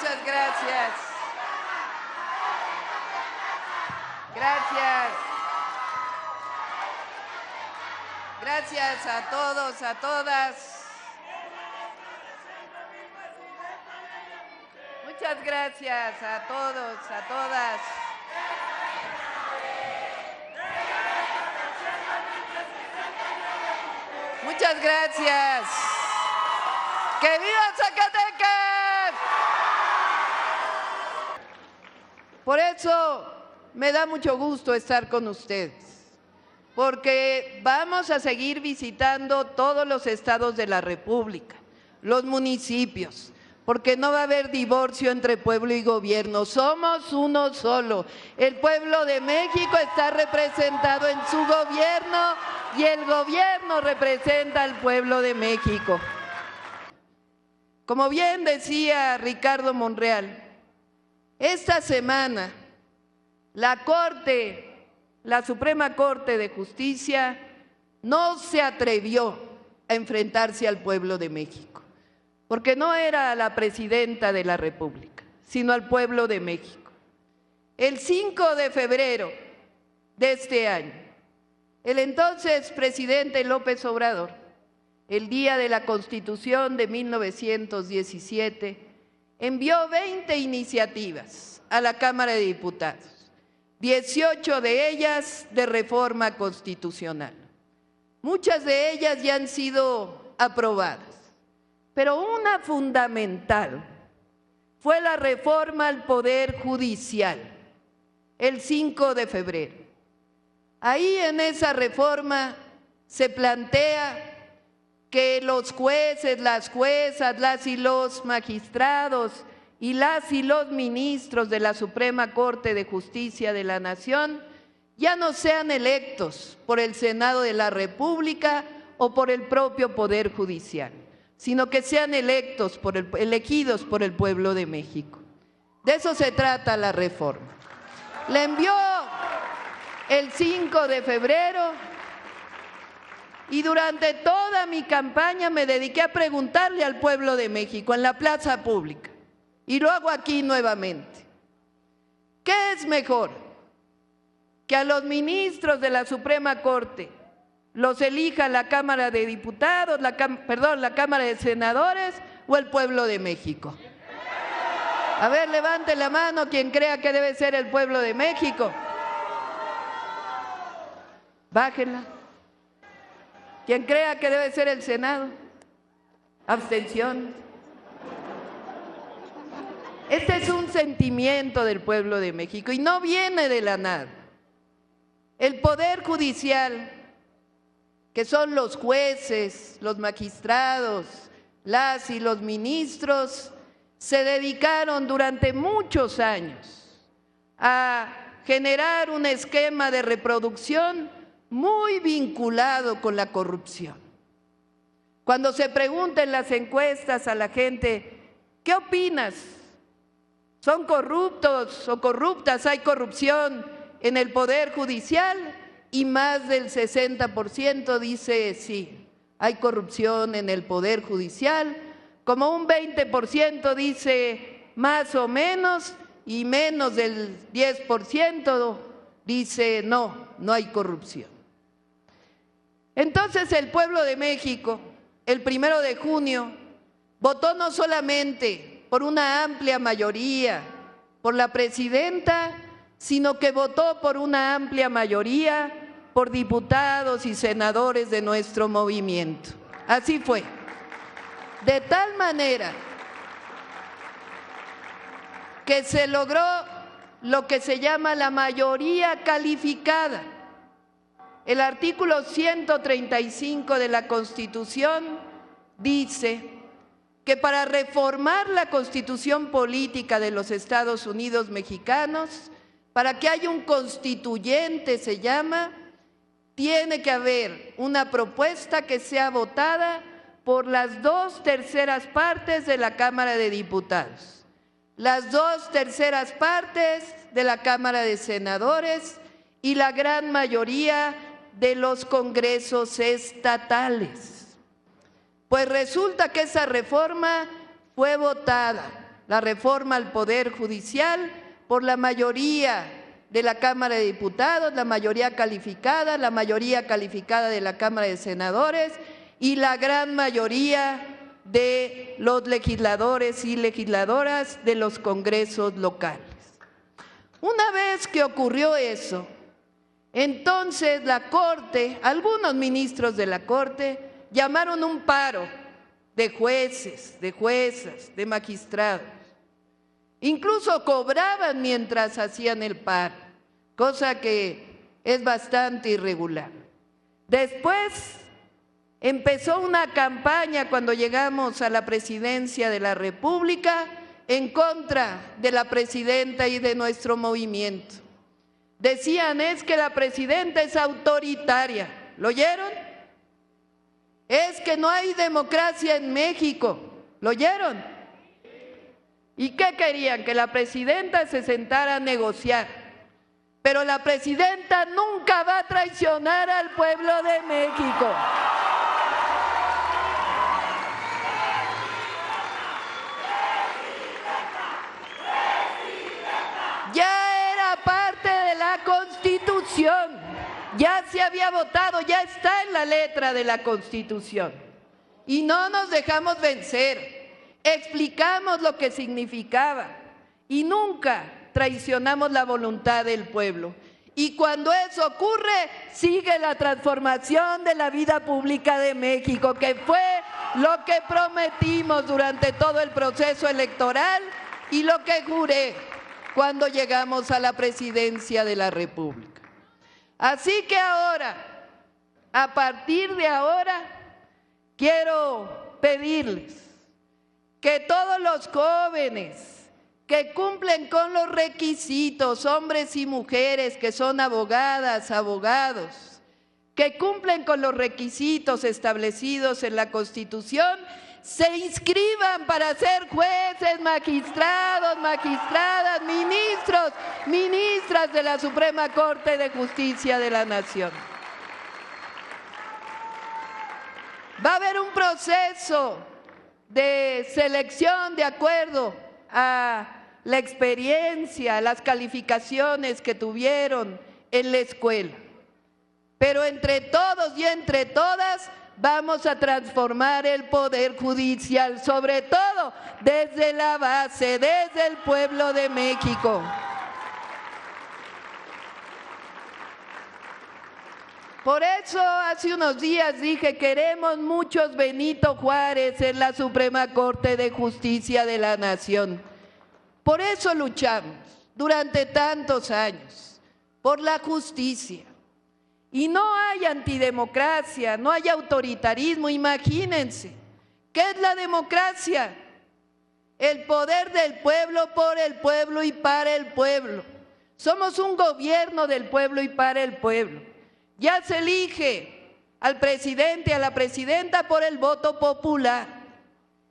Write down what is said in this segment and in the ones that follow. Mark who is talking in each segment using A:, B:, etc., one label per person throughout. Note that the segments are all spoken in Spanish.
A: Muchas gracias. Gracias. Gracias a todos, a todas. Muchas gracias a todos, a todas. Muchas gracias. ¡Que viva Zacatecas! Por eso me da mucho gusto estar con ustedes, porque vamos a seguir visitando todos los estados de la República, los municipios, porque no va a haber divorcio entre pueblo y gobierno, somos uno solo. El pueblo de México está representado en su gobierno y el gobierno representa al pueblo de México. Como bien decía Ricardo Monreal, esta semana la Suprema Corte de Justicia no se atrevió a enfrentarse al pueblo de México, porque no era a la presidenta de la República, sino al pueblo de México. El 5 de febrero de este año, el entonces presidente López Obrador, el día de la Constitución de 1917, envió 20 iniciativas a la Cámara de Diputados, 18 de ellas de reforma constitucional. Muchas de ellas ya han sido aprobadas, pero una fundamental fue la reforma al Poder Judicial, el 5 de febrero. Ahí en esa reforma se plantea que los jueces, las juezas, las y los magistrados y las y los ministros de la Suprema Corte de Justicia de la Nación ya no sean electos por el Senado de la República o por el propio Poder Judicial, sino que sean elegidos por el pueblo de México. De eso se trata la reforma. La envió el 5 de febrero y durante toda mi campaña me dediqué a preguntarle al pueblo de México en la plaza pública, y lo hago aquí nuevamente. ¿Qué es mejor? ¿Que a los ministros de la Suprema Corte los elija la Cámara de Diputados, la Cámara de Senadores o el pueblo de México? A ver, levante la mano quien crea que debe ser el pueblo de México. Bájenla. Quien crea que debe ser el Senado. Abstención. Este es un sentimiento del pueblo de México y no viene de la nada. El Poder Judicial, que son los jueces, los magistrados, las y los ministros, se dedicaron durante muchos años a generar un esquema de reproducción muy vinculado con la corrupción. Cuando se pregunta en las encuestas a la gente, ¿qué opinas? ¿Son corruptos o corruptas? ¿Hay corrupción en el Poder Judicial? Y más del 60% dice sí, hay corrupción en el Poder Judicial. Como un 20% dice más o menos, y menos del 10% dice no, no hay corrupción. Entonces el pueblo de México, el 1 de junio, votó no solamente por una amplia mayoría por la presidenta, sino que votó por una amplia mayoría por diputados y senadores de nuestro movimiento. Así fue. De tal manera que se logró lo que se llama la mayoría calificada. El artículo 135 de la Constitución dice que para reformar la Constitución política de los Estados Unidos mexicanos, para que haya un constituyente, se llama, tiene que haber una propuesta que sea votada por las 2/3 partes de la Cámara de Diputados, las 2/3 partes de la Cámara de Senadores y la gran mayoría de los congresos estatales. Pues resulta que esa reforma fue votada, la reforma al Poder Judicial por la mayoría de la Cámara de Diputados, la mayoría calificada de la Cámara de Senadores y la gran mayoría de los legisladores y legisladoras de los congresos locales. Una vez que ocurrió eso, entonces la Corte, algunos ministros de la Corte, llamaron un paro de jueces, de juezas, de magistrados. Incluso cobraban mientras hacían el paro, cosa que es bastante irregular. Después empezó una campaña cuando llegamos a la presidencia de la República en contra de la presidenta y de nuestro movimiento. Decían, es que la presidenta es autoritaria. ¿Lo oyeron? Es que no hay democracia en México. ¿Lo oyeron? ¿Y qué querían? Que la presidenta se sentara a negociar. Pero la presidenta nunca va a traicionar al pueblo de México. Ya era parte de la Constitución, ya se había votado, ya está en la letra de la Constitución. Y no nos dejamos vencer, explicamos lo que significaba y nunca traicionamos la voluntad del pueblo. Y cuando eso ocurre, sigue la transformación de la vida pública de México, que fue lo que prometimos durante todo el proceso electoral y lo que juré cuando llegamos a la presidencia de la República. Así que ahora, a partir de ahora, quiero pedirles que todos los jóvenes que cumplen con los requisitos, hombres y mujeres que son abogadas, abogados, que cumplen con los requisitos establecidos en la Constitución, se inscriban para ser jueces, magistrados, magistradas, ministros, ministras de la Suprema Corte de Justicia de la Nación. Va a haber un proceso de selección de acuerdo a la experiencia, a las calificaciones que tuvieron en la escuela. Pero entre todos y entre todas vamos a transformar el Poder Judicial, sobre todo desde la base, desde el pueblo de México. Por eso hace unos días dije, queremos muchos Benito Juárez en la Suprema Corte de Justicia de la Nación. Por eso luchamos durante tantos años, por la justicia. Y no hay antidemocracia, no hay autoritarismo, imagínense. ¿Qué es la democracia? El poder del pueblo, por el pueblo y para el pueblo. Somos un gobierno del pueblo y para el pueblo. Ya se elige al presidente y a la presidenta por el voto popular.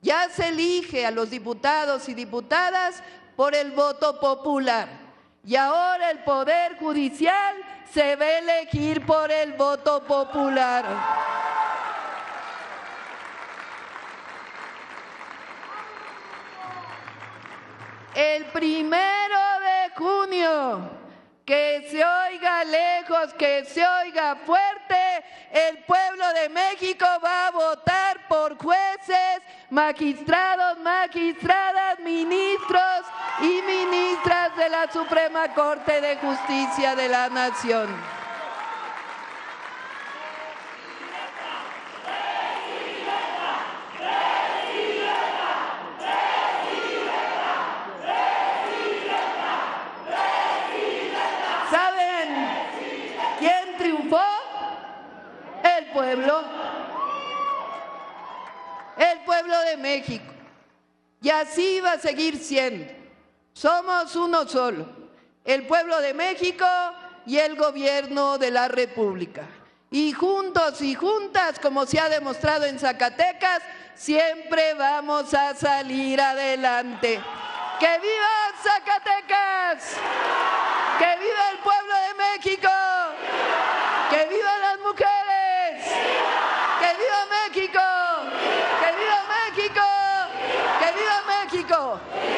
A: Ya se elige a los diputados y diputadas por el voto popular. Y ahora el Poder Judicial se va a elegir por el voto popular. El 1 de junio, que se oiga lejos, que se oiga fuerte, el pueblo de México va a votar por jueces, magistrados, magistradas, ministros y ministras de la Suprema Corte de Justicia de la Nación. ¿Saben quién triunfó? El pueblo de México. Y así va a seguir siendo. Somos uno solo, el pueblo de México y el gobierno de la República. Y juntos y juntas, como se ha demostrado en Zacatecas, siempre vamos a salir adelante. ¡Que viva Zacatecas! ¡Que viva el pueblo de México! ¡Que vivan las mujeres! ¡Que viva México! ¡Que viva México! ¡Que viva México!